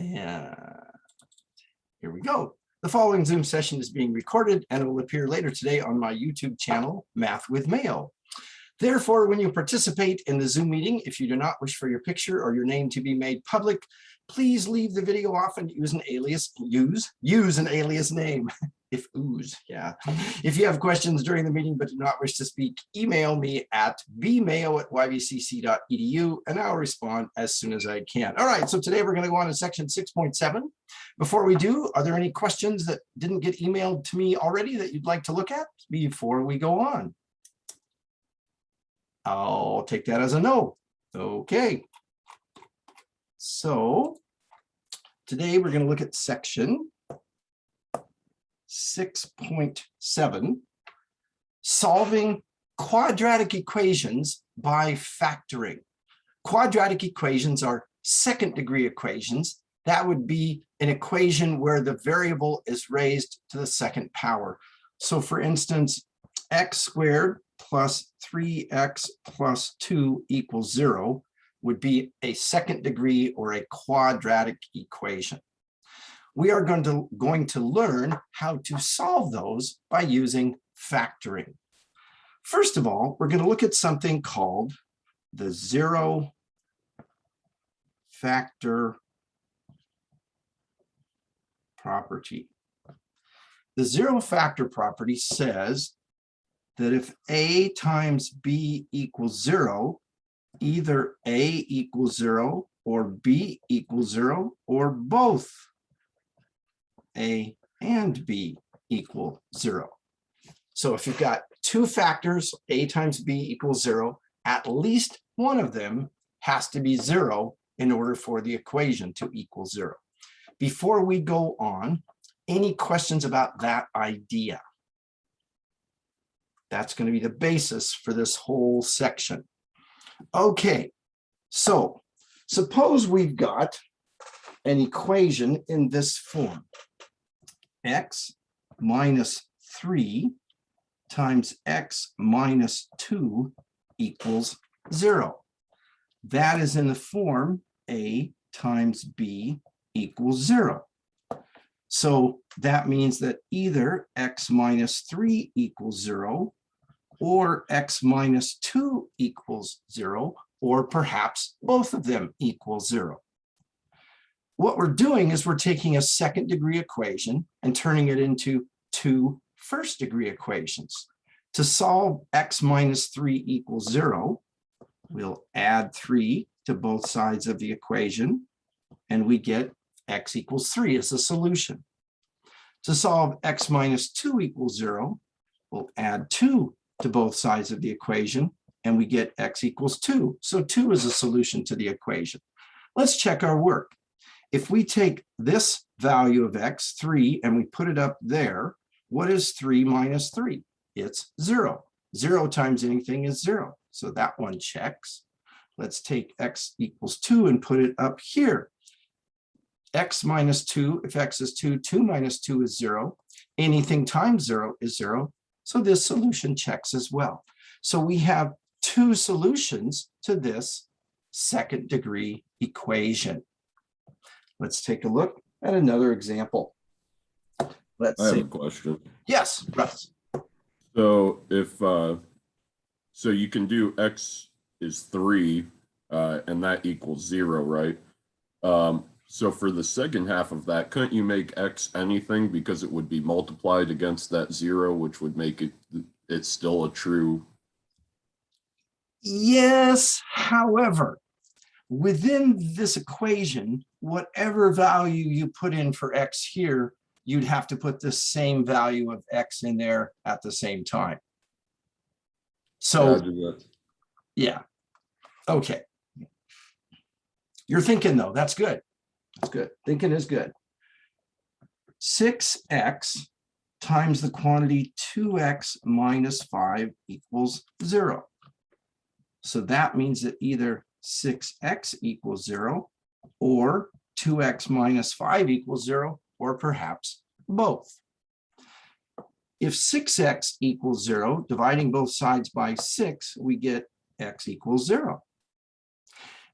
And here we go. The following Zoom session is being recorded and it will appear later today on my YouTube channel, Math with Mayo. Therefore, when you participate in the Zoom meeting, if you do not wish for your picture or your name to be made public, please leave the video off and use an alias, use an alias name. If you have questions during the meeting but do not wish to speak, email me at bmayo@ybcc.edu and I'll respond as soon as I can. All right, so today we're going to go on to section 6.7. Before we do, are there any questions that didn't get emailed to me already that you'd like to look at before we go on? I'll take that as a no. Okay. So today we're going to look at section 6.7, solving quadratic equations by factoring. Quadratic equations are second-degree equations. That would be an equation where the variable is raised to the second power. So for instance, x squared plus 3x plus 2 equals 0 would be a second degree or a quadratic equation. We are going to learn how to solve those by using factoring. First of all, we're going to look at something called the zero factor property. The zero factor property says that if A times B equals 0, either A equals 0 or B equals 0 or both A and B equal 0. So if you've got two factors, A times B equals 0, at least one of them has to be 0 in order for the equation to equal 0. Before we go on, any questions about that idea? That's going to be the basis for this whole section. Okay, so suppose we've got an equation in this form. X minus 3 times x minus 2 equals 0. That is in the form A times B equals 0. So that means that either x minus 3 equals 0 or x minus 2 equals 0, or perhaps both of them equal 0. What we're doing is we're taking a second degree equation and turning it into two first degree equations. To solve x minus 3 equals 0, we'll add 3 to both sides of the equation, and we get x equals 3 as a solution. To solve x minus 2 equals 0, we'll add 2 to both sides of the equation, and we get x equals 2. So 2 is a solution to the equation. Let's check our work. If we take this value of x, 3, and we put it up there, what is 3 minus 3? It's 0. 0 times anything is 0. So that one checks. Let's take x equals 2 and put it up here. X minus 2, if x is 2, 2 minus 2 is 0. Anything times 0 is 0. So this solution checks as well. So we have two solutions to this second degree equation. Let's take a look at another example. Let's see. I have a question. Yes, Russ. So if so you can do x is 3 and that equals 0, right? So for the second half of that, couldn't you make x anything because it would be multiplied against that 0, which would make it still a true? Yes, however, within this equation, whatever value you put in for x here, you'd have to put the same value of x in there at the same time. So, yeah, okay. You're thinking though, that's good. That's good. Thinking is good. 6x times the quantity 2x minus 5 equals 0. So that means that either 6x equals 0 or 2x minus 5 equals 0, or perhaps both. If 6x equals 0, dividing both sides by 6, we get x equals 0.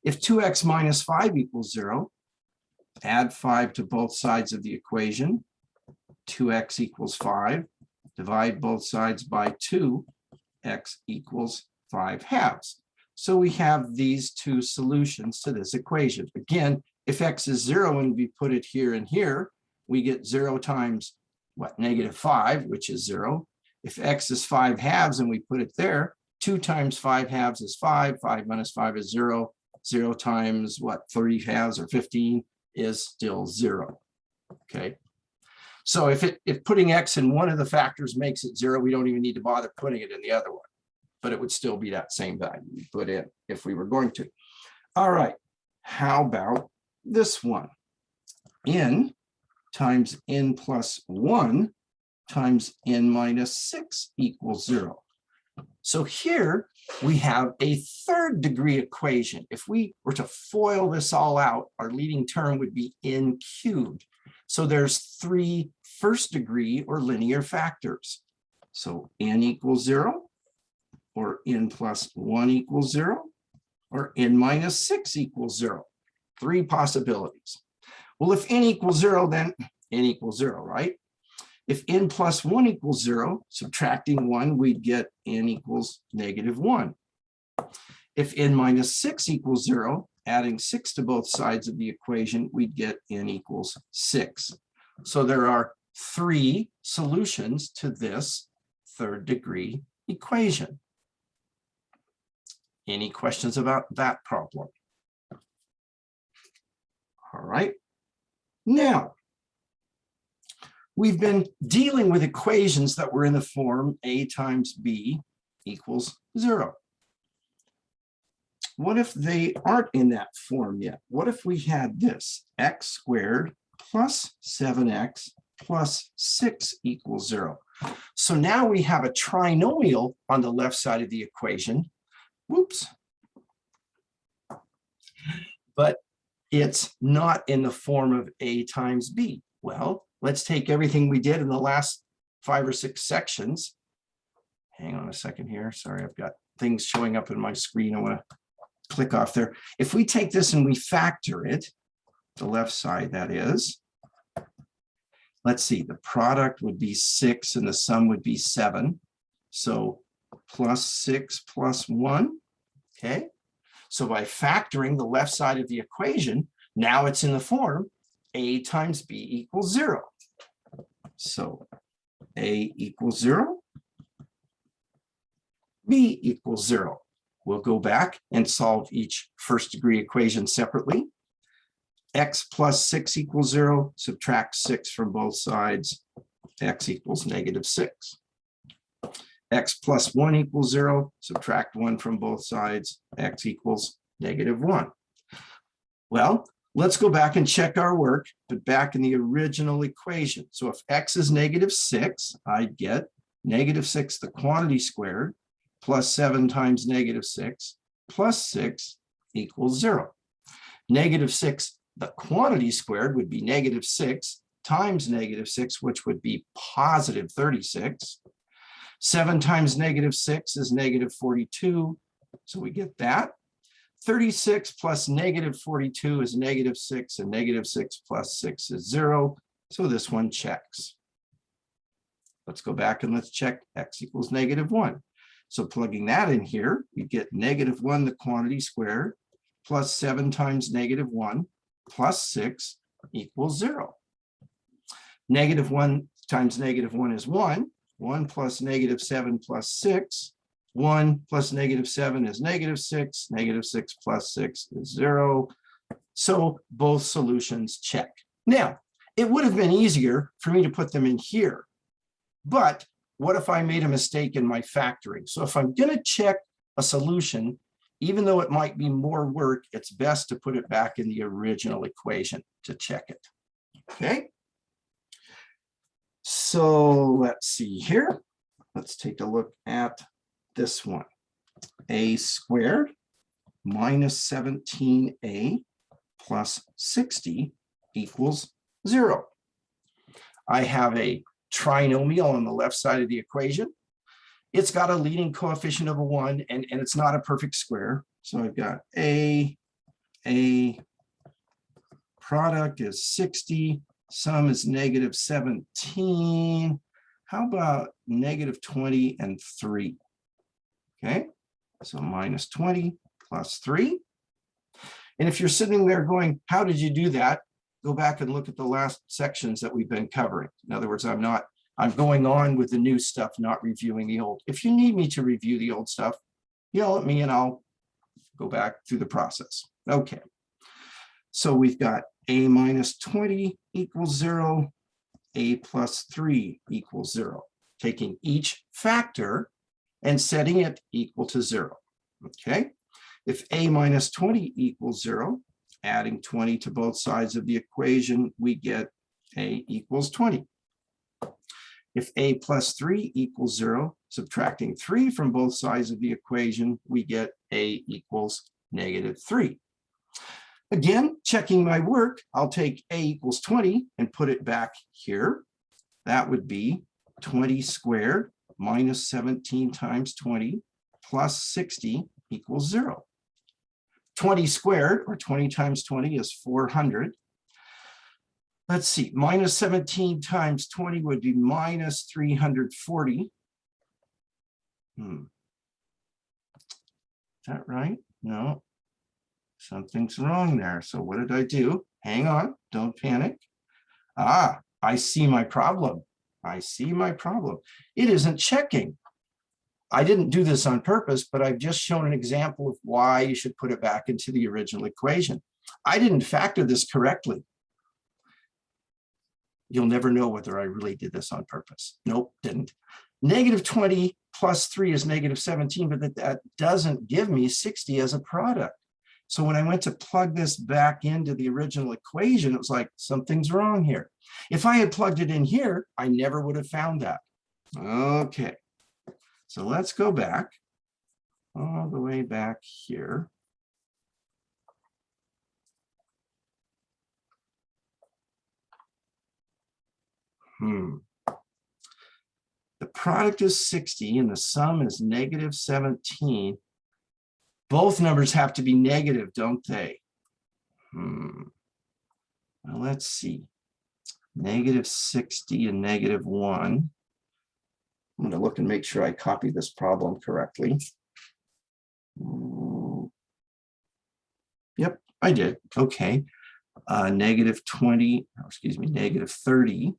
If 2x minus 5 equals 0, add 5 to both sides of the equation, 2x equals 5, divide both sides by 2, x equals 5 halves. So we have these two solutions to this equation. Again, if x is 0 and we put it here and here, we get 0 times what, -5, which is 0. If x is 5 halves and we put it there, 2 times 5 halves is 5, 5 minus 5 is 0, 0 times what, 30 halves or 15 is still 0, okay? So if putting x in one of the factors makes it 0, we don't even need to bother putting it in the other one, but it would still be that same value we put in if we were going to. All right, how about this one? N times n plus 1 times n minus 6 equals 0. So here we have a third degree equation. If we were to FOIL this all out, our leading term would be n cubed. So there's 3 first degree or linear factors. So n equals 0, or n plus 1 equals 0, or n minus 6 equals 0. 3 possibilities. Well, if n equals 0, then n equals 0, right? If n plus 1 equals 0, subtracting 1, we'd get n equals -1. If n minus 6 equals 0, adding 6 to both sides of the equation, we'd get n equals 6. So there are 3 solutions to this third degree equation. Any questions about that problem? All right. Now, we've been dealing with equations that were in the form a times b equals 0. What if they aren't in that form yet? What if we had this x squared plus 7x plus 6 equals 0? So now we have a trinomial on the left side of the equation. Whoops. But it's not in the form of a times b. Well, let's take everything we did in the last 5 or 6 sections. Hang on a second here. Sorry, I've got things showing up in my screen. I want to click off there. If we take this and we factor it, the left side that is, let's see, the product would be 6 and the sum would be 7. So plus 6 plus 1, okay? So by factoring the left side of the equation, now it's in the form a times b equals 0. So a equals 0, b equals 0. We'll go back and solve each first degree equation separately. X plus 6 equals 0, subtract 6 from both sides, x equals -6. X plus 1 equals 0, subtract 1 from both sides, x equals -1. Well, let's go back and check our work, but back in the original equation. So if x is -6, I'd get -6 the quantity squared plus 7 times -6 plus 6 equals 0. -6 the quantity squared would be -6 times -6, which would be positive 36. 7 times -6 is -42, so we get that. 36 plus -42 is -6, and -6 plus 6 is 0, so this one checks. Let's go back and let's check x equals -1. So plugging that in here, we get -1 the quantity squared plus 7 times -1 plus 6 equals 0. -1 times -1 is 1. 1 plus -7 plus 6. 1 plus -7 is -6. -6 plus 6 is 0. So both solutions check. Now, it would have been easier for me to put them in here. But what if I made a mistake in my factoring? So if I'm going to check a solution, even though it might be more work, it's best to put it back in the original equation to check it. Okay. So let's see here. Let's take a look at this one. A squared minus 17a plus 60 equals 0. I have a trinomial on the left side of the equation. It's got a leading coefficient of a 1, and it's not a perfect square. So I've got a product is 60, sum is negative 17. How about negative 20 and 3? Okay, so minus 20 plus 3. And if you're sitting there going, how did you do that? Go back and look at the last sections that we've been covering. In other words, I'm going on with the new stuff, not reviewing the old. If you need me to review the old stuff, yell at me and I'll go back through the process. Okay, so we've got a minus 20 equals 0, a plus 3 equals 0, taking each factor and setting it equal to 0. Okay, if a minus 20 equals 0, adding 20 to both sides of the equation, we get a equals 20. If a plus 3 equals 0, subtracting 3 from both sides of the equation, we get a equals negative 3. Again, checking my work, I'll take a equals 20 and put it back here. That would be 20 squared minus 17 times 20 plus 60 equals 0. 20 squared, or 20 times 20, is 400. Let's see, minus 17 times 20 would be minus 340. Is that right? No, something's wrong there. So what did I do? Hang on, don't panic. Ah, I see my problem. I see my problem. It isn't checking. I didn't do this on purpose, but I've just shown an example of why you should put it back into the original equation. I didn't factor this correctly. You'll never know whether I really did this on purpose. Nope, didn't. Negative 20 plus 3 is negative 17, but that doesn't give me 60 as a product. So when I went to plug this back into the original equation, it was like, something's wrong here. If I had plugged it in here, I never would have found that. Okay, so let's go back all the way back here. The product is 60 and the sum is negative 17. Both numbers have to be negative, don't they? Well, let's see. Negative 60 and negative 1. I'm going to look and make sure I copy this problem correctly. Yep, I did. Okay. Negative 20, excuse me, negative 30.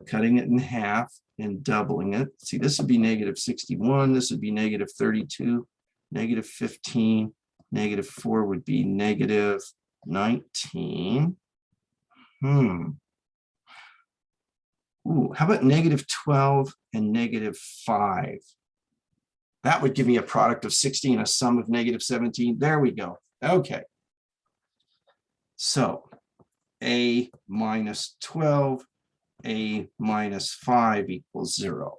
Cutting it in half and doubling it. See, this would be negative 61. This would be negative 32, negative 15, negative 4 would be negative 19. Ooh, how about negative 12 and negative 5? That would give me a product of 60 and a sum of negative 17. There we go. Okay. So a minus 12, a minus 5 equals 0.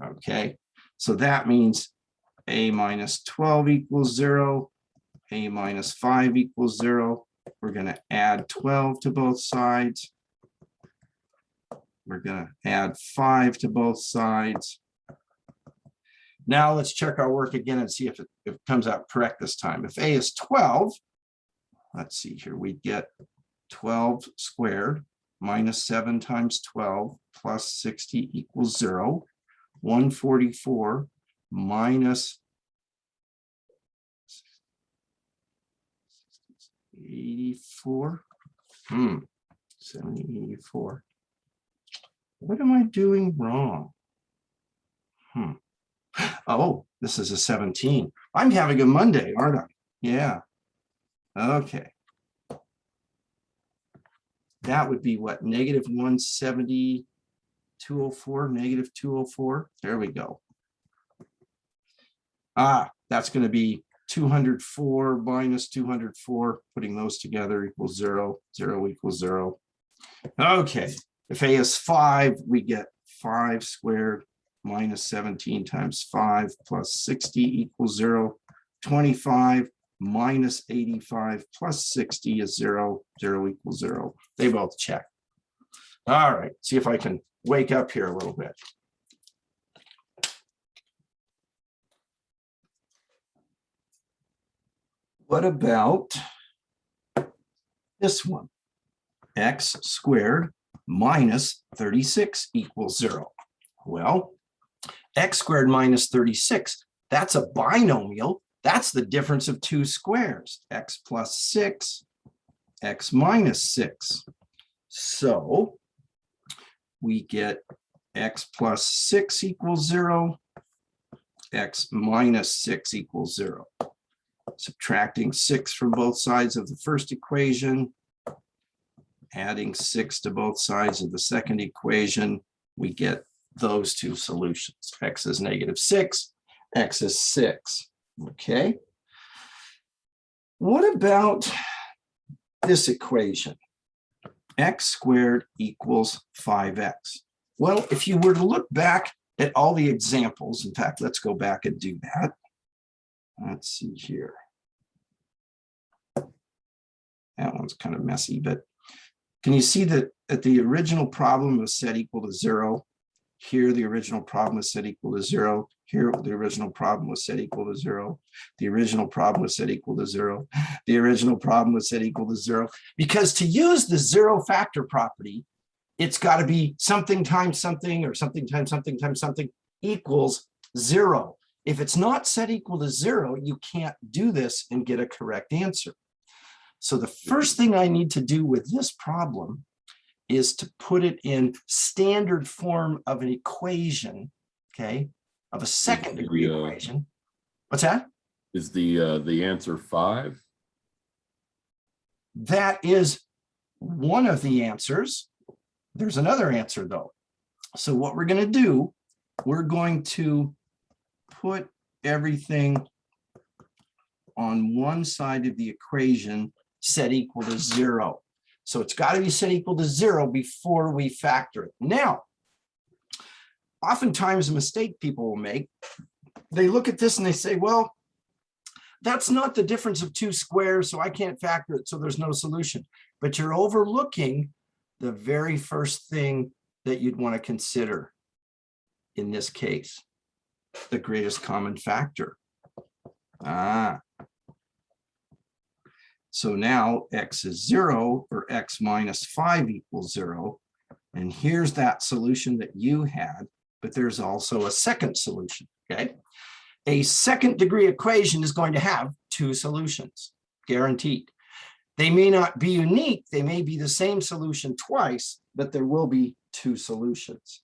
Okay. So that means a minus 12 equals 0, a minus 5 equals 0. We're going to add 12 to both sides. We're going to add 5 to both sides. Now let's check our work again and see if it comes out correct this time. If a is 12, let's see here, we get 12 squared minus 7 times 12 plus 60 equals 0. 144 minus 84. 84. What am I doing wrong? Oh, this is a 17. I'm having a Monday, aren't I? Yeah. Okay. That would be what? Negative 170, 204, negative 204. There we go. That's going to be 204 minus 204. Putting those together equals 0. 0 equals 0. Okay. If a is 5, we get 5 squared minus 17 times 5 plus 60 equals 0. 25 minus 85 plus 60 is 0. 0 equals 0. They both check. All right, see if I can wake up here a little bit. What about this one? X squared minus 36 equals 0. Well, x squared minus 36, that's a binomial. That's the difference of two squares, x plus 6, x minus 6. So we get x plus 6 equals 0, x minus 6 equals 0. Subtracting 6 from both sides of the first equation, adding 6 to both sides of the second equation, we get those two solutions. X is -6, x is 6. Okay. What about this equation? X squared equals 5x. Well, if you were to look back at all the examples, in fact, let's go back and do that. Let's see here. That one's kind of messy, but can you see that at the original problem was set equal to 0? Here, the original problem was set equal to 0. Here, the original problem was set equal to 0. The original problem was set equal to 0. The original problem was set equal to 0. Because to use the zero factor property, it's got to be something times something or something times something times something equals 0. If it's not set equal to 0, you can't do this and get a correct answer. So the first thing I need to do with this problem is to put it in standard form of an equation, okay, of a second degree equation. What's that? Is the answer 5? That is one of the answers. There's another answer though. So what we're going to do, we're going to put everything on one side of the equation set equal to 0. So it's got to be set equal to 0 before we factor it. Now, oftentimes a mistake people will make, they look at this and they say, well, that's not the difference of two squares, so I can't factor it, so there's no solution. But you're overlooking the very first thing that you'd want to consider in this case, the greatest common factor. So now x is 0 or x minus 5 equals 0. And here's that solution that you had, but there's also a second solution, okay? A second degree equation is going to have two solutions, guaranteed. They may not be unique, they may be the same solution twice, but there will be two solutions.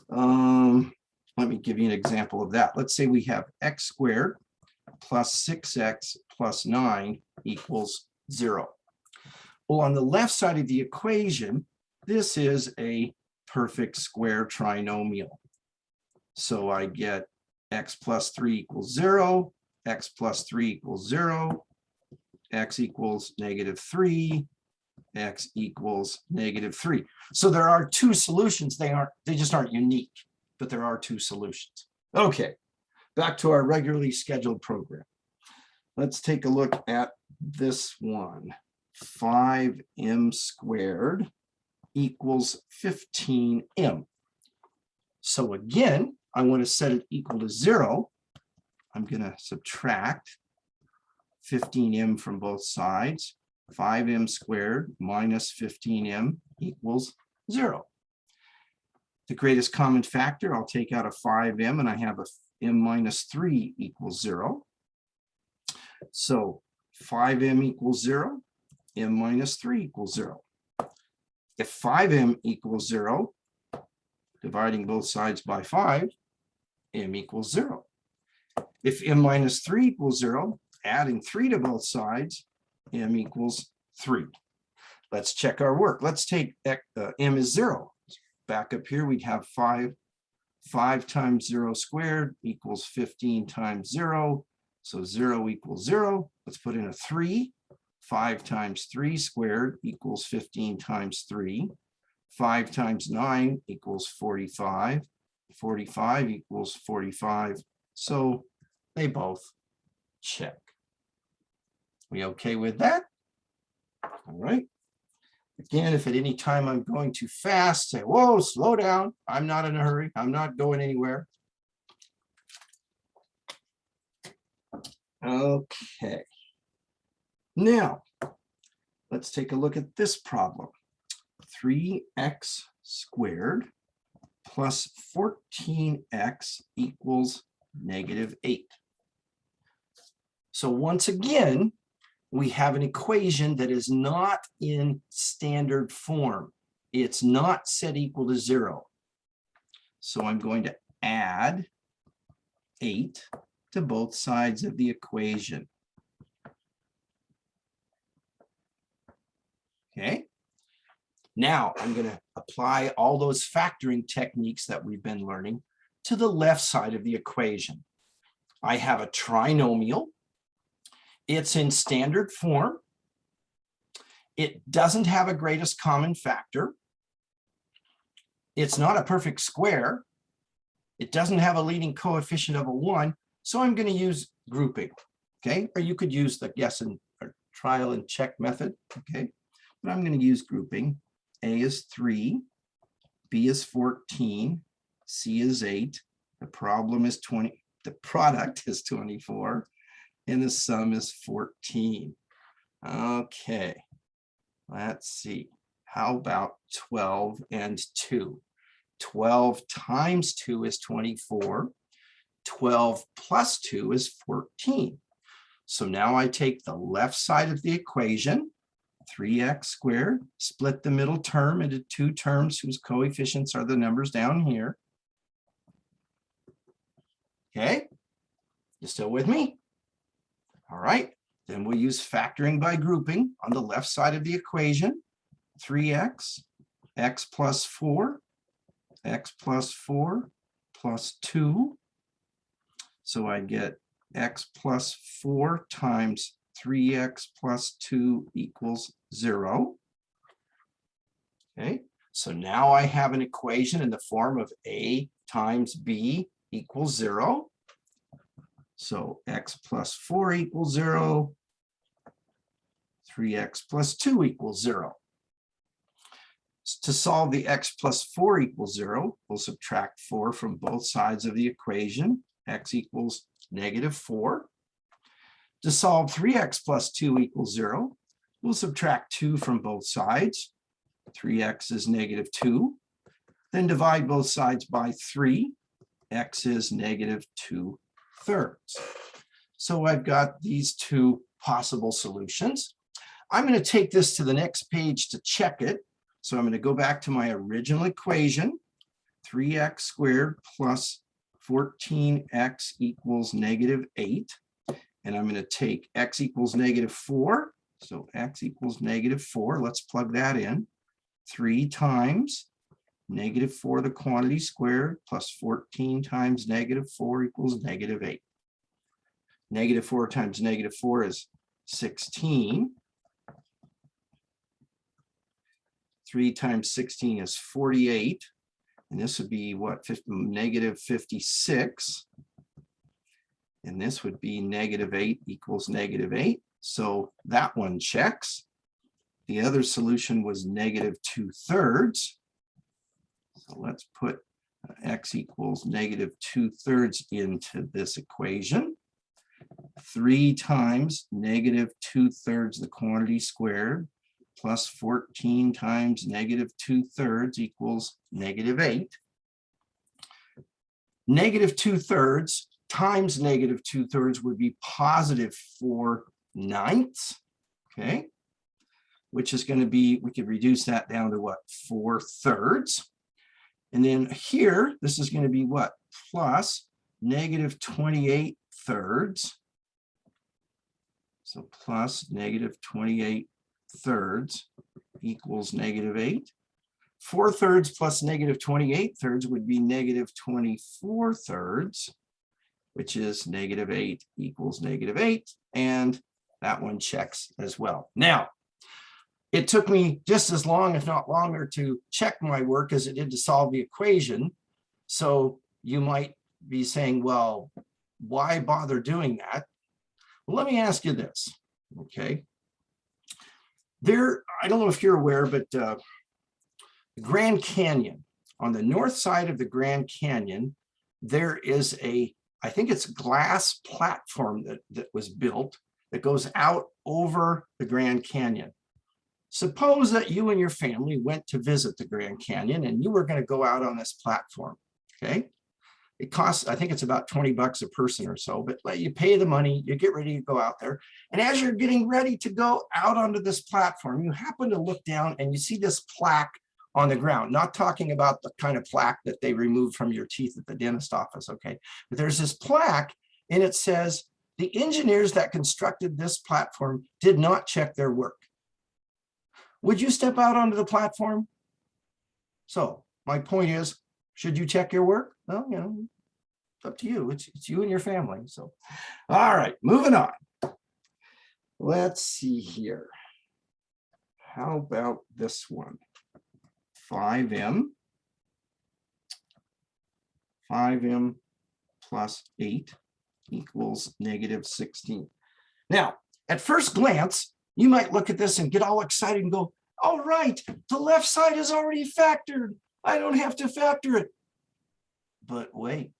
Let me give you an example of that. Let's say we have x squared plus 6x plus 9 equals 0. Well, on the left side of the equation, this is a perfect square trinomial. So I get x plus 3 equals 0, x plus 3 equals 0, x equals -3, x equals -3. So there are two solutions. They just aren't unique, but there are two solutions. Okay, back to our regularly scheduled program. Let's take a look at this one. 5m squared equals 15m. So again, I want to set it equal to 0. I'm going to subtract 15m from both sides. 5m squared minus 15m equals 0. The greatest common factor, I'll take out a 5m and I have a m minus 3 equals 0. So 5m equals 0, m minus 3 equals 0. If 5m equals 0, dividing both sides by 5, m equals 0. If m minus 3 equals 0, adding 3 to both sides, m equals 3. Let's check our work. Let's take m is 0. Back up here, we'd have 5 times 0 squared equals 15 times 0. So 0 equals 0. Let's put in a 3. 5 times 3 squared equals 15 times 3. 5 times 9 equals 45. 45 equals 45. So they both check. We okay with that? All right. Again, if at any time I'm going too fast, say, whoa, slow down. I'm not in a hurry. I'm not going anywhere. Okay. Now, let's take a look at this problem. 3x squared plus 14x equals -8. So once again, we have an equation that is not in standard form. It's not set equal to 0. So I'm going to add 8 to both sides of the equation. Okay. Now I'm going to apply all those factoring techniques that we've been learning to the left side of the equation. I have a trinomial. It's in standard form. It doesn't have a greatest common factor. It's not a perfect square. It doesn't have a leading coefficient of a 1. So I'm going to use grouping. Okay. Or you could use the guess and or trial and check method. Okay. But I'm going to use grouping. A is 3, B is 14, C is 8, the problem is 20, the product is 24, and the sum is 14. Okay, let's see. How about 12 and 2? 12 times 2 is 24. 12 plus 2 is 14. So now I take the left side of the equation, 3x squared, split the middle term into two terms whose coefficients are the numbers down here. Okay, you still with me? All right, then we'll use factoring by grouping on the left side of the equation. 3x, x plus 4, x plus 4 plus 2. So I get x plus 4 times 3x plus 2 equals 0. Okay, so now I have an equation in the form of a times b equals 0. So x plus 4 equals 0. 3x plus 2 equals 0. To solve the x plus 4 equals 0, we'll subtract 4 from both sides of the equation. X equals -4. To solve 3x plus 2 equals 0, we'll subtract 2 from both sides. 3x is -2. Then divide both sides by 3. X is -2/3. So I've got these two possible solutions. I'm going to take this to the next page to check it. So I'm going to go back to my original equation. 3x squared plus 14x equals -8. And I'm going to take x equals -4. So x equals -4. Let's plug that in. 3 times -4, the quantity squared, plus 14 times -4 equals -8. -4 times -4 is 16. 3 times 16 is 48. And this would be what, -56. And this would be -8 equals -8. So that one checks. The other solution was -2/3. So let's put x equals -2/3 into this equation. 3 times -2/3 the quantity squared plus 14 times -2/3 equals -8. -2/3 times -2/3 would be +4/9, okay, which is going to be, we could reduce that down to what, 4/3. And then here, this is going to be what, plus -28/3. So plus -28/3 equals -8. 4/3 plus -28/3 would be -24/3, which is -8 equals -8. And that one checks as well. Now, it took me just as long, if not longer, to check my work as it did to solve the equation. So you might be saying, well, why bother doing that? Well, let me ask you this, okay? I don't know if you're aware, but the Grand Canyon, on the north side of the Grand Canyon, there is I think it's glass platform that was built that goes out over the Grand Canyon. Suppose that you and your family went to visit the Grand Canyon and you were going to go out on this platform, okay? It costs, I think it's about 20 bucks a person or so, but you pay the money, you get ready to go out there. And as you're getting ready to go out onto this platform, you happen to look down and you see this plaque on the ground, not talking about the kind of plaque that they removed from your teeth at the dentist office, okay? But there's this plaque and it says, the engineers that constructed this platform did not check their work. Would you step out onto the platform? So my point is, should you check your work? Well, you know, it's up to you. It's you and your family. So, all right, moving on. Let's see here. How about this one? 5m plus 8 equals negative 16. Now, at first glance, you might look at this and get all excited and go, all right, the left side is already factored. I don't have to factor it. But wait,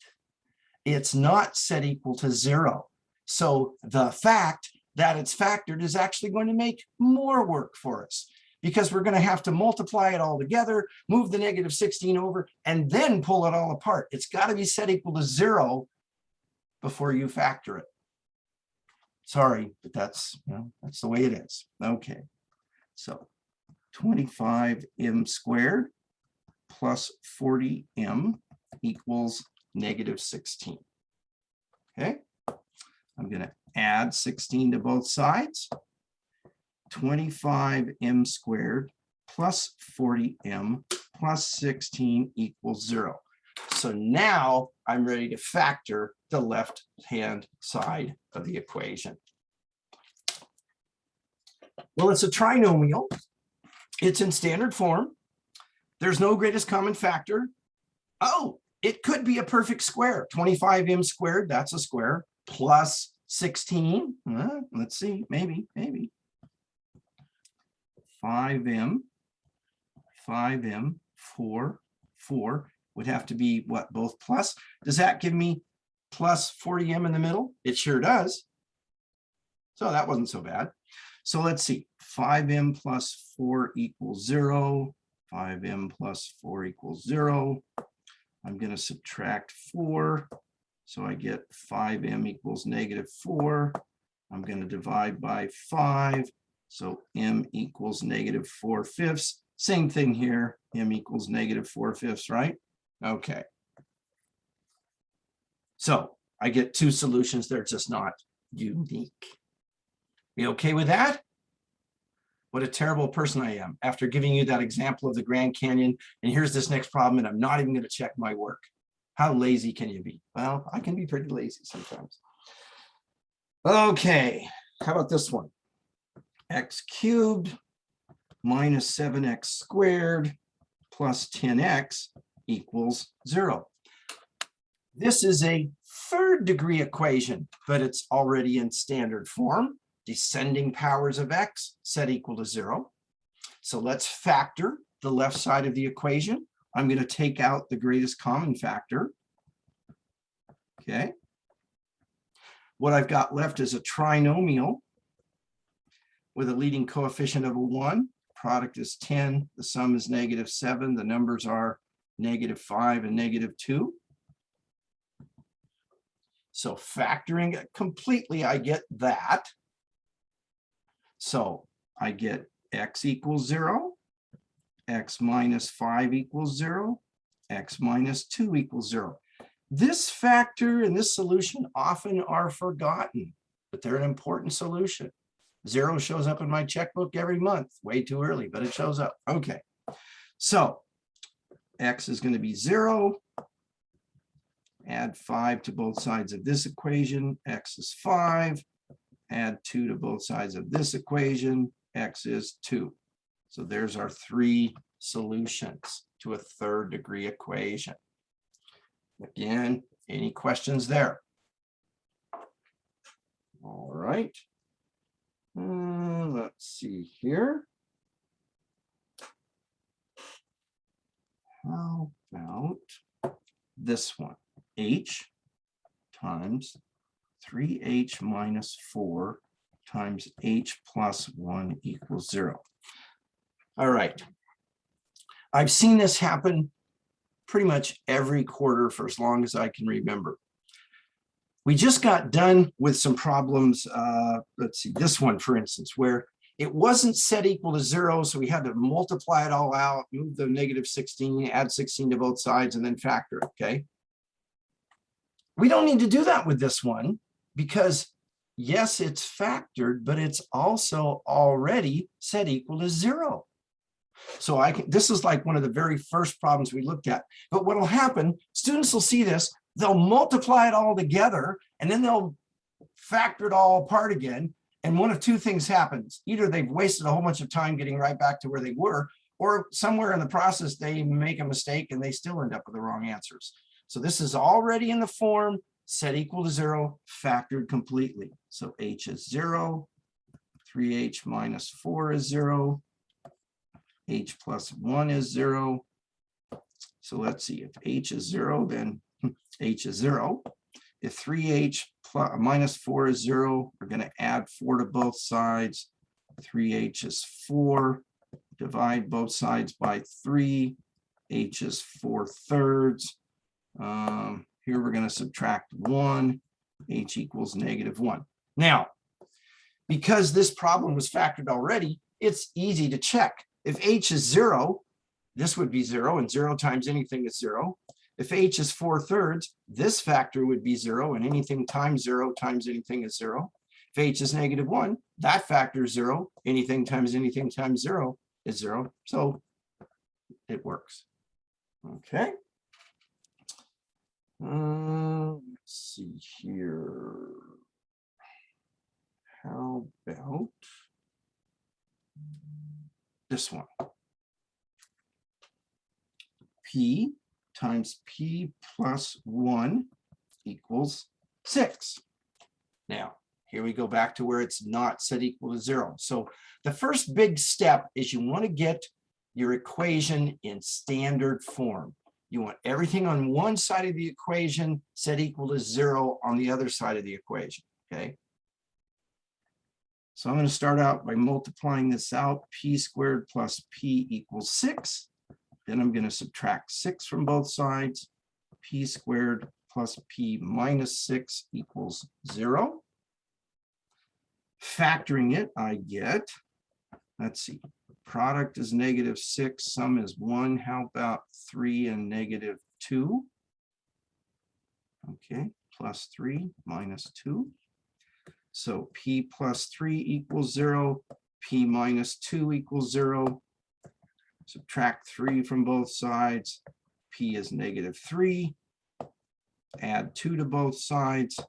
it's not set equal to 0. So the fact that it's factored is actually going to make more work for us because we're going to have to multiply it all together, move the negative 16 over, and then pull it all apart. It's got to be set equal to 0 before you factor it. Sorry, but that's, you know, that's the way it is. Okay, so 25m squared plus 40m equals negative 16. Okay, I'm going to add 16 to both sides. 25m squared plus 40m plus 16 equals 0. So now I'm ready to factor the left-hand side of the equation. Well, it's a trinomial. It's in standard form. There's no greatest common factor. Oh, it could be a perfect square. 25m squared, that's a square, plus 16. Let's see, maybe. 5m, 4 would have to be what, both plus? Does that give me plus 40m in the middle? It sure does. So that wasn't so bad. So let's see, 5m plus 4 equals 0. 5m plus 4 equals 0. I'm going to subtract 4. So I get 5m equals negative 4. I'm going to divide by 5. So m equals negative 4/5. Same thing here. M equals negative 4/5, right? Okay. So I get two solutions. They're just not unique. You okay with that? What a terrible person I am after giving you that example of the Grand Canyon. And here's this next problem, and I'm not even going to check my work. How lazy can you be? Well, I can be pretty lazy sometimes. Okay, how about this one? X cubed minus 7x squared plus 10x equals 0. This is a third degree equation, but it's already in standard form. Descending powers of x set equal to 0. So let's factor the left side of the equation. I'm going to take out the greatest common factor. Okay. What I've got left is a trinomial with a leading coefficient of a 1. Product is 10. The sum is negative 7. The numbers are negative 5 and negative 2. So factoring it completely, I get that. So I get x equals 0, x minus 5 equals 0, x minus 2 equals 0. This factor and this solution often are forgotten, but they're an important solution. 0 shows up in my checkbook every month, way too early, but it shows up. Okay, so x is going to be 0. Add 5 to both sides of this equation, x is 5. Add 2 to both sides of this equation, x is 2. So there's our 3 solutions to a third degree equation. Again, any questions there? All right. Let's see here. How about this one? H times 3h minus 4 times h plus 1 equals 0. All right. I've seen this happen pretty much every quarter for as long as I can remember. We just got done with some problems. Let's see, this one, for instance, where it wasn't set equal to 0, so we had to multiply it all out, move the negative 16, add 16 to both sides, and then factor it, okay? We don't need to do that with this one because, yes, it's factored, but it's also already set equal to 0. So this is like one of the very first problems we looked at. But what will happen, students will see this, they'll multiply it all together, and then they'll factor it all apart again. And one of two things happens. Either they've wasted a whole bunch of time getting right back to where they were, or somewhere in the process, they make a mistake and they still end up with the wrong answers. So this is already in the form, set equal to 0, factored completely. So h is 0, 3h minus 4 is 0, h plus 1 is 0. So let's see, if h is 0, then h is 0. If 3h minus 4 is 0, we're going to add 4 to both sides. 3h is 4. Divide both sides by 3. H is 4/3. Here we're going to subtract 1. H equals -1. Now, because this problem was factored already, it's easy to check. If h is 0, this would be 0, and 0 times anything is 0. If h is 4/3, this factor would be 0, and anything times 0 times anything is 0. If h is -1, that factor is 0. Anything times 0 is 0. So it works. Okay. Let's see here. How about this one? P times P plus 1 equals 6. Now, here we go back to where it's not set equal to 0. So the first big step is you want to get your equation in standard form. You want everything on one side of the equation set equal to 0 on the other side of the equation, okay? So I'm going to start out by multiplying this out. P squared plus P equals 6. Then I'm going to subtract 6 from both sides. P squared plus P minus 6 equals 0. Factoring it, I get, let's see, product is -6, sum is 1. How about 3 and -2? Okay, plus 3 minus 2. So P plus 3 equals 0. P minus 2 equals 0. Subtract 3 from both sides. P is -3. Add 2 to both sides.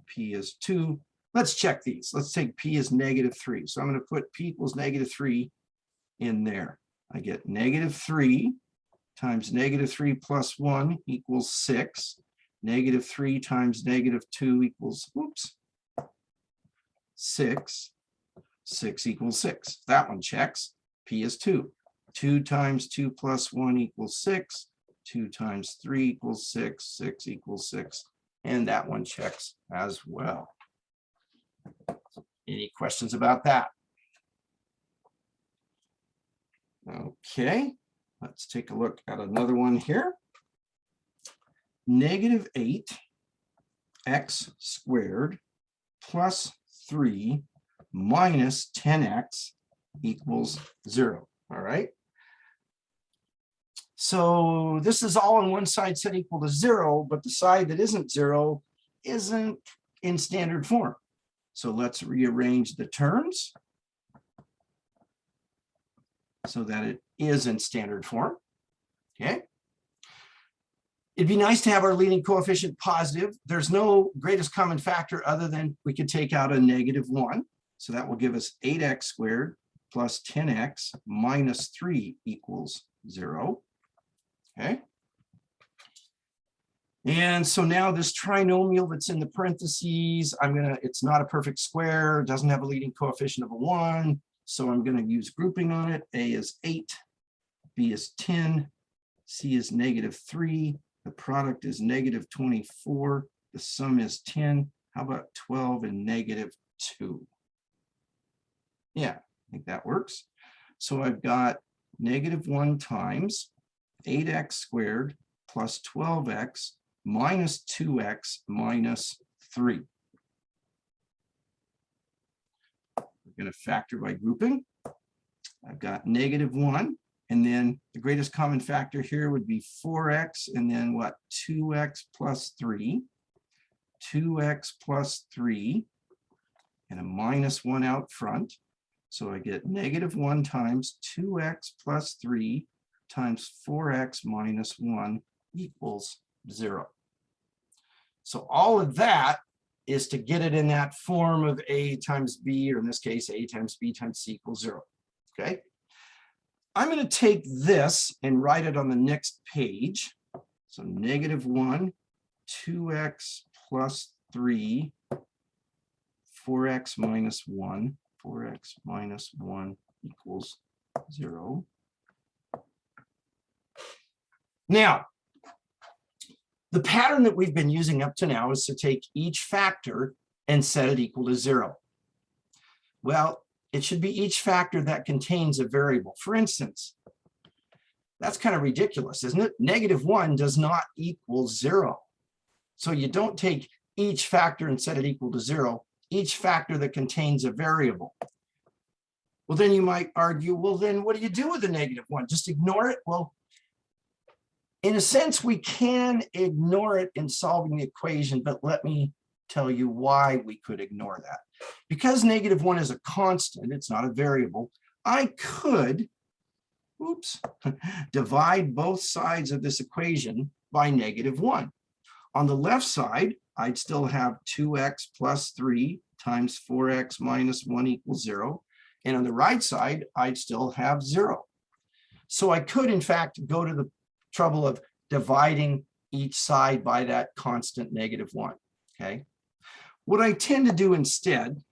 P is 2. Let's check these. Let's take P is -3. So I'm going to put P equals -3 in there. I get -3 times -3 plus 1 equals 6. -3 times -2 equals, whoops, 6. 6 equals 6. That one checks. P is 2. 2 times 2 plus 1 equals 6. 2 times 3 equals 6. 6 equals 6. And that one checks as well. Any questions about that? Okay, let's take a look at another one here. -8 x squared plus 3 minus 10x equals 0. All right. So this is all on one side set equal to 0, but the side that isn't 0 isn't in standard form. So let's rearrange the terms so that it is in standard form. Okay. It'd be nice to have our leading coefficient positive. There's no greatest common factor other than we could take out a -1. So that will give us 8x squared plus 10x minus 3 equals 0. Okay. And so now this trinomial that's in the parentheses, it's not a perfect square, doesn't have a leading coefficient of a 1. So I'm going to use grouping on it. A is 8, B is 10, C is -3. The product is -24. The sum is 10. How about 12 and -2? Yeah, I think that works. So I've got -1 times 8x squared plus 12x minus 2x minus 3. We're going to factor by grouping. I've got -1, and then the greatest common factor here would be 4x, and then what? 2x plus 3, 2x plus 3, and a -1 out front. So I get -1 times 2x plus 3 times 4x minus 1 equals 0. So all of that is to get it in that form of a times b, or in this case, a times b times c equals 0. Okay. I'm going to take this and write it on the next page. So -1, 2x plus 3, 4x minus 1, 4x minus 1 equals 0. Now, the pattern that we've been using up to now is to take each factor and set it equal to 0. Well, it should be each factor that contains a variable. For instance, that's kind of ridiculous, isn't it? -1 does not equal 0. So you don't take each factor and set it equal to 0, each factor that contains a variable. Well, then you might argue, well, then what do you do with the -1? Just ignore it? Well, in a sense, we can ignore it in solving the equation, but let me tell you why we could ignore that. Because -1 is a constant, it's not a variable, I could, divide both sides of this equation by -1. On the left side, I'd still have 2x plus 3 times 4x minus 1 equals 0. And on the right side, I'd still have 0. So I could, in fact, go to the trouble of dividing each side by that constant -1. Okay. What I tend to do instead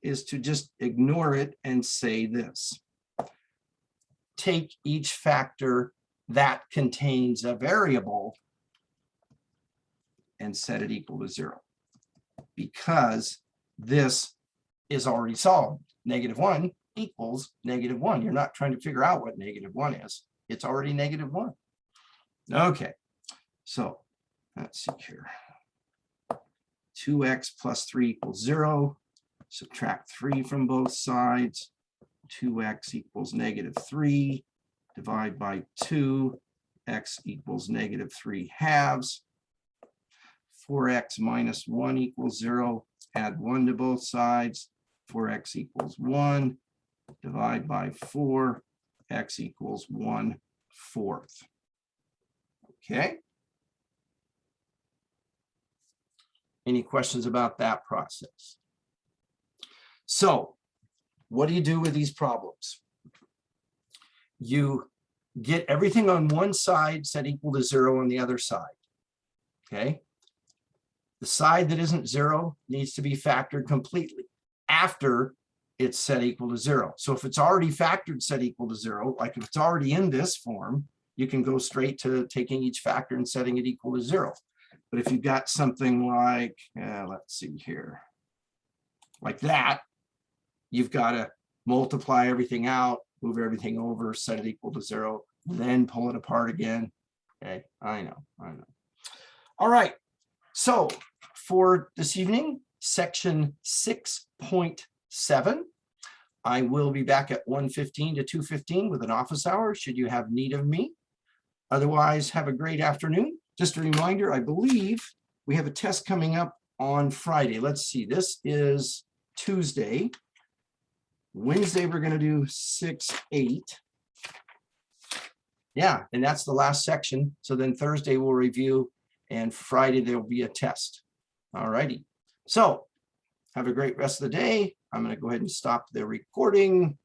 is to just ignore it and say this. Take each factor that contains a variable and set it equal to 0. Because this is already solved. -1 equals -1. You're not trying to figure out what -1 is. It's already -1. Okay, so let's see here. 2x plus 3 equals 0. Subtract 3 from both sides. 2x equals -3. Divide by 2. X equals -3 halves. 4x minus 1 equals 0. Add 1 to both sides. 4x equals 1. Divide by 4. X equals 1/4. Okay. Any questions about that process? So what do you do with these problems? You get everything on one side set equal to 0 on the other side. Okay. The side that isn't 0 needs to be factored completely after it's set equal to 0. So if it's already factored set equal to 0, like if it's already in this form, you can go straight to taking each factor and setting it equal to 0. But if you've got something like, let's see here, like that, you've got to multiply everything out, move everything over, set it equal to 0, then pull it apart again. Okay, I know. All right, so for this evening, section 6.7, I will be back at 1:15 to 2:15 with an office hour, should you have need of me. Otherwise, have a great afternoon. Just a reminder, I believe we have a test coming up on Friday. Let's see, this is Tuesday. Wednesday, we're going to do 6-8. Yeah, and that's the last section. So then Thursday we'll review, and Friday there will be a test. All righty. So have a great rest of the day. I'm going to go ahead and stop the recording.